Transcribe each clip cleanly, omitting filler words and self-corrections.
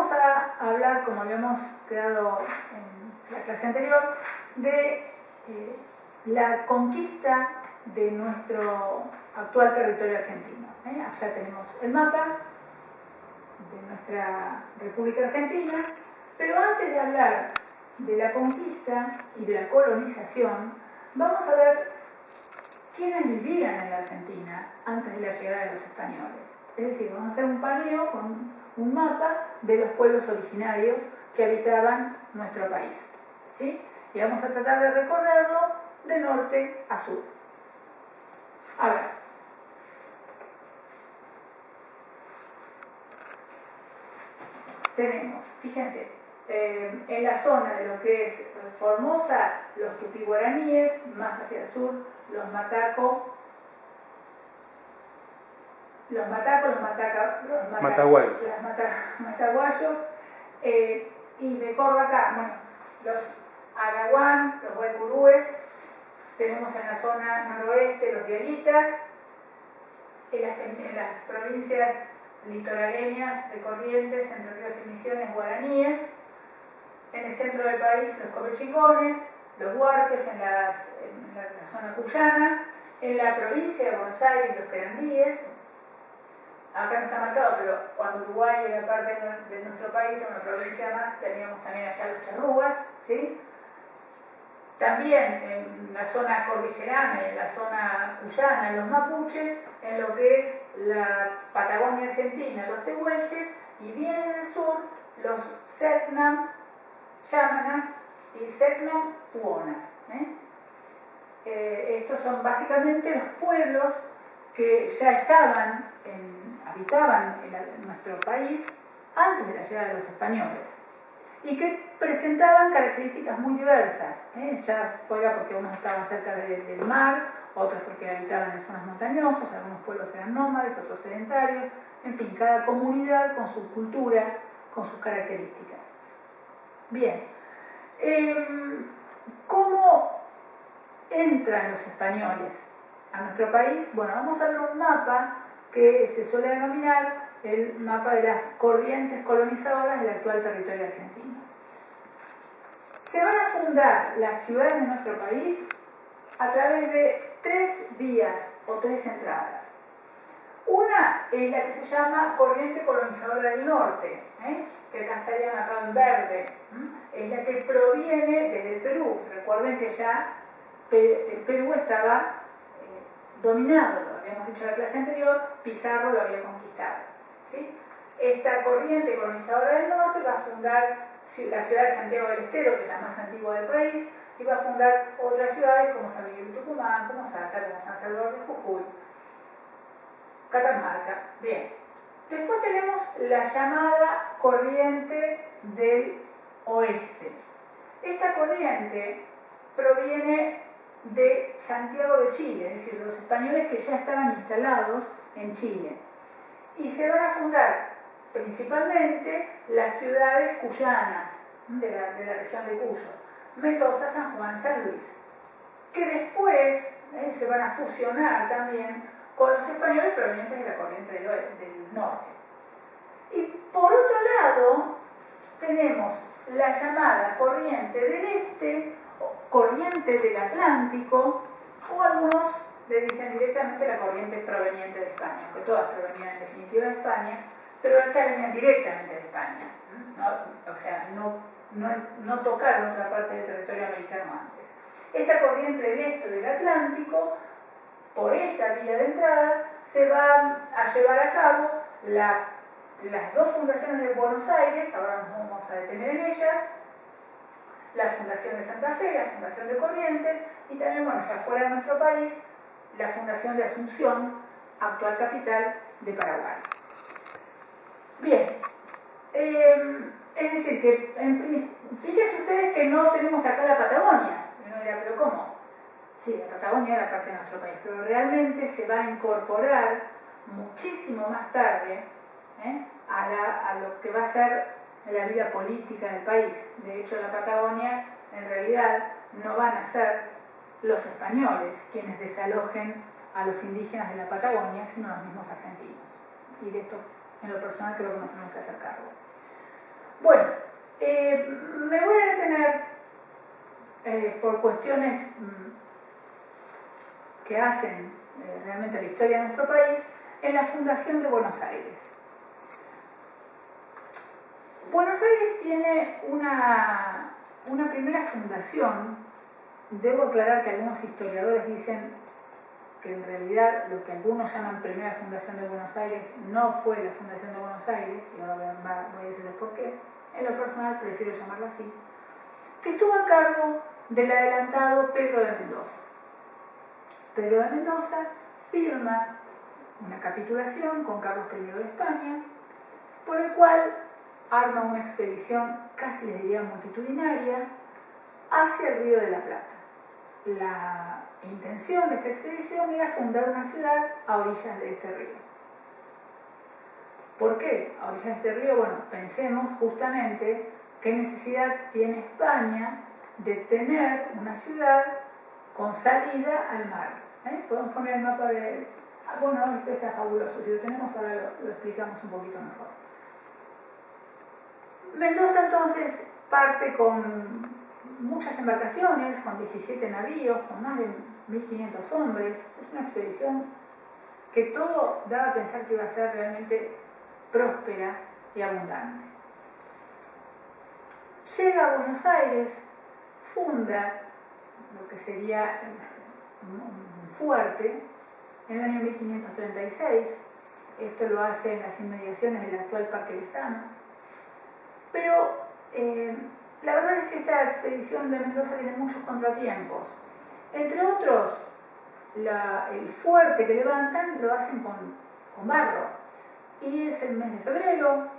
vamos a hablar, como habíamos quedado en la clase anterior, de la conquista de nuestro actual territorio argentino. Allá tenemos el mapa de nuestra República Argentina, pero antes de hablar de la conquista y de la colonización, vamos a ver quiénes vivían en la Argentina antes de la llegada de los españoles. Es decir, vamos a hacer un paneo con un mapa de los pueblos originarios que habitaban nuestro país, ¿sí? Y vamos a tratar de recorrerlo de norte a sur. A ver. Tenemos, fíjense, en la zona de lo que es Formosa, los tupí-guaraníes, más hacia el sur, los mataguayos, y me corro acá, bueno, los araguán, los guaycurúes, tenemos en la zona noroeste los diaguitas, en las provincias litoraleñas de Corrientes, Entre Ríos y Misiones, guaraníes, en el centro del país los copechingones, los huarpes en la zona cuyana, en la provincia de Buenos Aires los querandíes. Acá no está marcado, pero cuando Uruguay era parte de nuestro país, en una provincia más, teníamos también allá los charrúas, ¿sí? También en la zona cordillerana y en la zona cuyana, los mapuches, en lo que es la Patagonia Argentina, los tehuelches, y bien en el sur, los selknam, yámanas y selknam huonas. Estos son básicamente los pueblos que ya habitaban en nuestro país antes de la llegada de los españoles y que presentaban características muy diversas, ya fuera porque unos estaban cerca del mar, otros porque habitaban en zonas montañosas, algunos pueblos eran nómades, otros sedentarios, en fin, cada comunidad con su cultura, con sus características. Bien, ¿cómo entran los españoles a nuestro país? Bueno, vamos a ver un mapa que se suele denominar el mapa de las corrientes colonizadoras del actual territorio argentino. Se van a fundar las ciudades de nuestro país a través de 3 vías o 3 entradas. Una es la que se llama corriente colonizadora del norte, que acá estaría marcado en verde. Es la que proviene desde el Perú. Recuerden que ya el Perú estaba dominado, lo habíamos dicho en la clase anterior, Pizarro lo había conquistado, ¿sí? Esta corriente colonizadora del norte va a fundar la ciudad de Santiago del Estero, que es la más antigua del país, y va a fundar otras ciudades como San Miguel de Tucumán, como Salta, como San Salvador de Jujuy, Catamarca. Bien. Después tenemos la llamada corriente del oeste. Esta corriente proviene de Santiago de Chile, es decir, los españoles que ya estaban instalados en Chile. Y se van a fundar principalmente las ciudades cuyanas de la región de Cuyo, Mendoza, San Juan, San Luis, que después se van a fusionar también con los españoles provenientes de la corriente del norte. Y por otro lado, tenemos la llamada corriente del este, corriente del Atlántico, o algunos le dicen directamente la corriente proveniente de España, aunque todas provenían en definitiva de España, pero estas venían directamente de España, ¿no? O sea, no tocaron otra parte del territorio americano antes. Esta corriente del este del Atlántico, por esta vía de entrada, se va a llevar a cabo las 2 fundaciones de Buenos Aires, ahora nos vamos a detener en ellas, la Fundación de Santa Fe, la Fundación de Corrientes, y también, bueno, ya fuera de nuestro país, la Fundación de Asunción, actual capital de Paraguay. Bien, es decir, que fíjense ustedes que no tenemos acá la Patagonia. Uno dirá, ¿pero cómo? Sí, la Patagonia era parte de nuestro país, pero realmente se va a incorporar muchísimo más tarde a lo que va a ser la vida política del país. De hecho, la Patagonia, en realidad, no van a ser los españoles quienes desalojen a los indígenas de la Patagonia, sino los mismos argentinos. Y de esto, en lo personal, creo que nos tenemos que hacer cargo. Bueno, me voy a detener por cuestiones que hacen realmente la historia de nuestro país en la fundación de Buenos Aires. Buenos Aires tiene una primera fundación. Debo aclarar que algunos historiadores dicen que en realidad lo que algunos llaman primera fundación de Buenos Aires no fue la fundación de Buenos Aires, y ahora voy a decirles por qué. En lo personal prefiero llamarla así, que estuvo a cargo del adelantado Pedro de Mendoza. Pedro de Mendoza firma una capitulación con Carlos I de España, por el cual arma una expedición casi les diría multitudinaria hacia el Río de la Plata. La intención de esta expedición era fundar una ciudad a orillas de este río. ¿Por qué a orillas de este río? Bueno, pensemos justamente qué necesidad tiene España de tener una ciudad con salida al mar. Podemos poner el mapa de... bueno, esto está fabuloso, si lo tenemos ahora lo explicamos un poquito mejor. Mendoza entonces parte con muchas embarcaciones, con 17 navíos, con más de 1.500 hombres. Es una expedición que todo daba a pensar que iba a ser realmente próspera y abundante. Llega a Buenos Aires, funda lo que sería un fuerte en el año 1536. Esto lo hace en las inmediaciones del actual Parque Lezama. Pero la verdad es que esta expedición de Mendoza tiene muchos contratiempos. Entre otros, el fuerte que levantan lo hacen con barro. Y es el mes de febrero,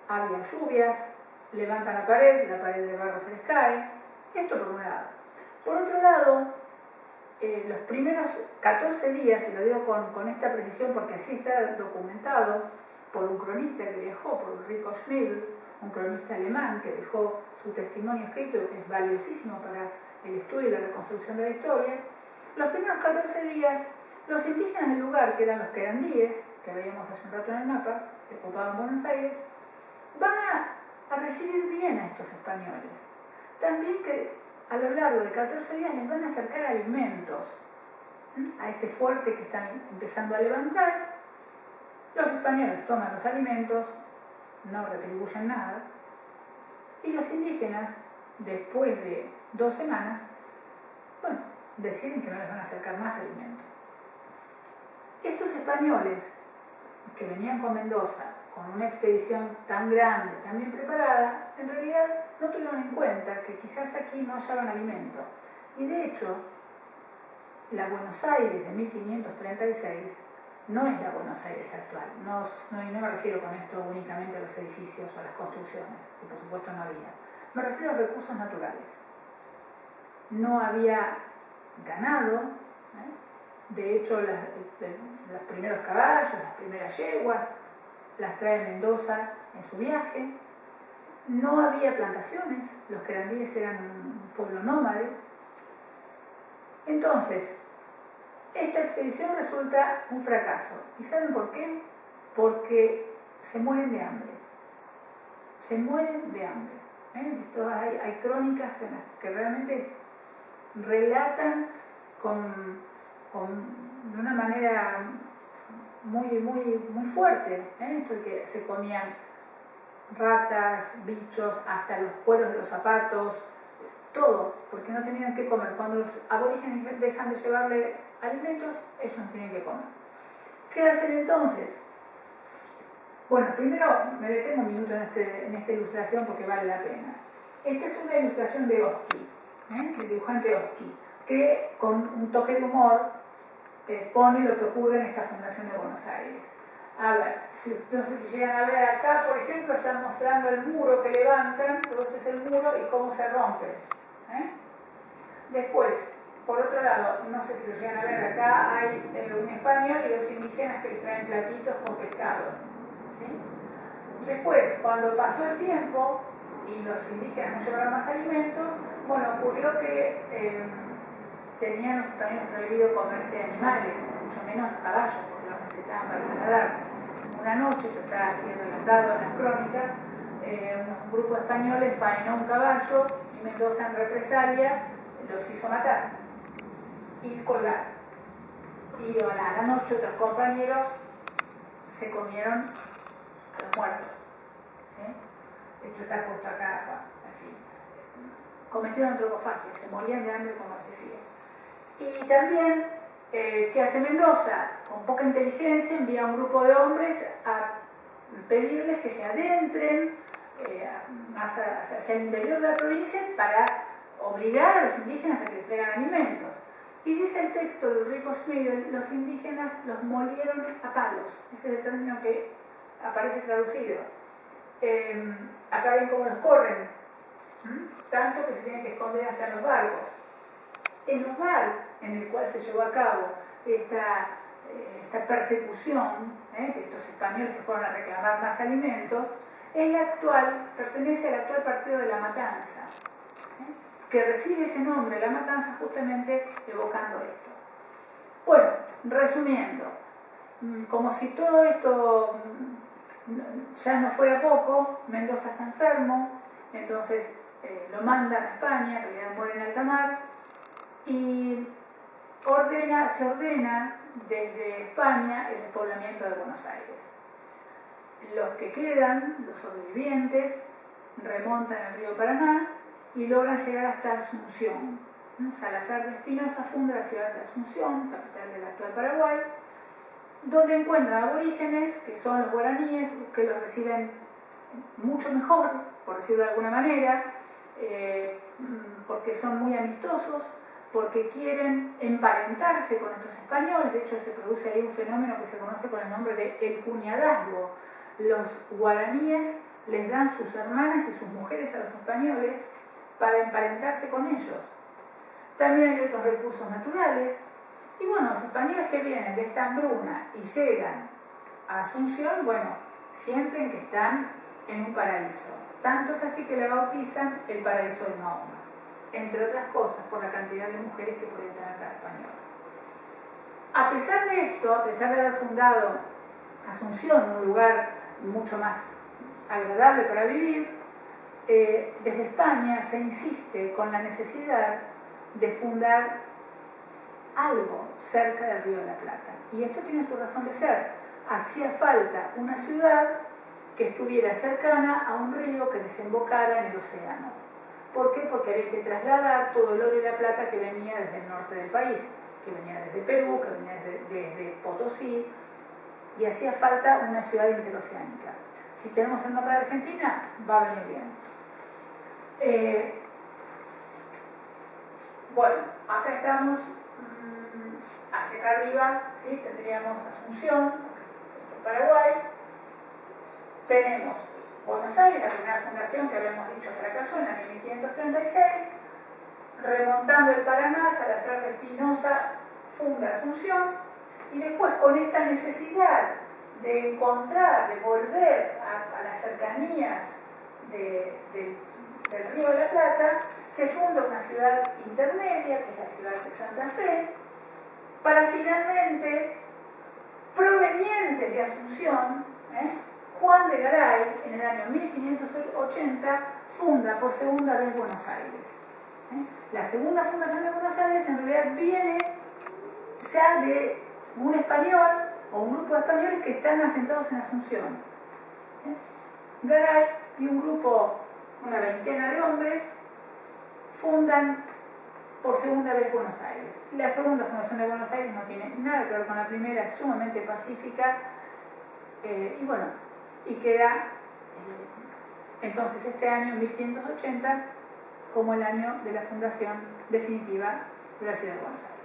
había lluvias, levantan la pared de barro se les cae. Esto por un lado. Por otro lado, los primeros 14 días, y lo digo con esta precisión porque así está documentado por un cronista que viajó, por Ulrico Schmid, un cronista alemán que dejó su testimonio escrito, que es valiosísimo para el estudio y la reconstrucción de la historia. Los primeros 14 días, los indígenas del lugar, que eran los querandíes, que veíamos hace un rato en el mapa, que ocupaban Buenos Aires, van a recibir bien a estos españoles. También que a lo largo de 14 días les van a acercar alimentos a este fuerte que están empezando a levantar. Los españoles toman los alimentos, no retribuyen nada, y los indígenas, después de 2 semanas, bueno, deciden que no les van a acercar más alimento. Estos españoles que venían con Mendoza, con una expedición tan grande, tan bien preparada, en realidad no tuvieron en cuenta que quizás aquí no hallaban alimento. Y de hecho, la Buenos Aires de 1536 no es la Buenos Aires actual. No me refiero con esto únicamente a los edificios o a las construcciones, que por supuesto no había. Me refiero a los recursos naturales. No había ganado, de hecho los primeros caballos, las primeras yeguas, las trae Mendoza en su viaje. No había plantaciones, los querandíes eran un pueblo nómade. Entonces, esta expedición resulta un fracaso. ¿Y saben por qué? Porque se mueren de hambre. Se mueren de hambre. Hay crónicas en las que realmente relatan de una manera muy fuerte, esto de que se comían ratas, bichos, hasta los cueros de los zapatos, todo, porque no tenían que comer. Cuando los aborígenes dejan de llevarle alimentos, ellos no tienen que comer. ¿Qué hacen entonces? Bueno, primero me detengo un minuto en esta ilustración porque vale la pena. Esta es una ilustración de Oski, del dibujante Oski, que con un toque de humor pone lo que ocurre en esta fundación de Buenos Aires. A ver, no sé si llegan a ver acá, por ejemplo, están mostrando el muro que levantan, todo este es el muro y cómo se rompe. Después, por otro lado, no sé si lo llegan a ver acá, hay un español y 2 indígenas que les traen platitos con pescado. ¿Sí? Después, cuando pasó el tiempo y los indígenas no llevaron más alimentos, bueno, ocurrió que tenían los españoles prohibido comerse animales, mucho menos caballos, porque los necesitaban para trasladarse. Una noche, esto está así relatado en las crónicas, un grupo de españoles faenó un caballo y Mendoza en represalia los hizo matar y colgar. Y a la noche otros compañeros se comieron a los muertos. ¿Sí? Esto está puesto acá, en fin. Cometieron antropofagia, se morían de hambre como decía. Y también, ¿qué hace Mendoza? Con poca inteligencia envía a un grupo de hombres a pedirles que se adentren más hacia el interior de la provincia para obligar a los indígenas a que les traigan alimentos. Y dice el texto de Ulrico Schmidl, los indígenas los molieron a palos. Ese es el término que aparece traducido. Acá ven cómo los corren, tanto que se tienen que esconder hasta en los barcos. El lugar en el cual se llevó a cabo esta persecución de estos españoles que fueron a reclamar más alimentos pertenece al actual partido de La Matanza, que recibe ese nombre, La Matanza, justamente evocando esto. Bueno, resumiendo, como si todo esto ya no fuera poco, Mendoza está enfermo, entonces lo mandan a España, en realidad muere en alta mar, y se ordena desde España el despoblamiento de Buenos Aires. Los que quedan, los sobrevivientes, remontan el río Paraná y logran llegar hasta Asunción. Salazar de Espinosa funda la ciudad de Asunción, capital del actual Paraguay, donde encuentran aborígenes, que son los guaraníes, que los reciben mucho mejor, por decirlo de alguna manera, porque son muy amistosos, porque quieren emparentarse con estos españoles. De hecho, se produce ahí un fenómeno que se conoce con el nombre de el cuñadazgo. Los guaraníes les dan sus hermanas y sus mujeres a los españoles para emparentarse con ellos. También hay otros recursos naturales. Y bueno, los españoles que vienen de esta hambruna y llegan a Asunción, bueno, sienten que están en un paraíso. Tanto es así que la bautizan el paraíso de Mahoma, entre otras cosas por la cantidad de mujeres que puede tener cada español. A pesar de esto, a pesar de haber fundado Asunción, un lugar mucho más agradable para vivir, desde España se insiste con la necesidad de fundar algo cerca del Río de la Plata. Y esto tiene su razón de ser. Hacía falta una ciudad que estuviera cercana a un río que desembocara en el océano. ¿Por qué? Porque había que trasladar todo el oro y la plata que venía desde el norte del país, que venía desde Perú, que venía desde Potosí, y hacía falta una ciudad interoceánica. Si tenemos el mapa de Argentina, va a venir bien. Bueno, acá estamos hacia acá arriba, ¿sí? Tendríamos Asunción, Paraguay, tenemos Buenos Aires, la primera fundación que habíamos dicho fracasó en el año 1536, remontando el Paraná, Salazar de Espinosa funda Asunción, y después con esta necesidad de encontrar, de volver a las cercanías del Río de la Plata, se funda una ciudad intermedia, que es la ciudad de Santa Fe, para finalmente, provenientes de Asunción, Juan de Garay, en el año 1580, funda por segunda vez Buenos Aires. La segunda fundación de Buenos Aires en realidad viene ya de un español o un grupo de españoles que están asentados en Asunción. Garay y un grupo, una veintena de hombres, fundan por segunda vez Buenos Aires. La segunda fundación de Buenos Aires no tiene nada que ver con la primera, es sumamente pacífica, y bueno, y queda entonces este año 1580 como el año de la fundación definitiva de la ciudad de Buenos Aires.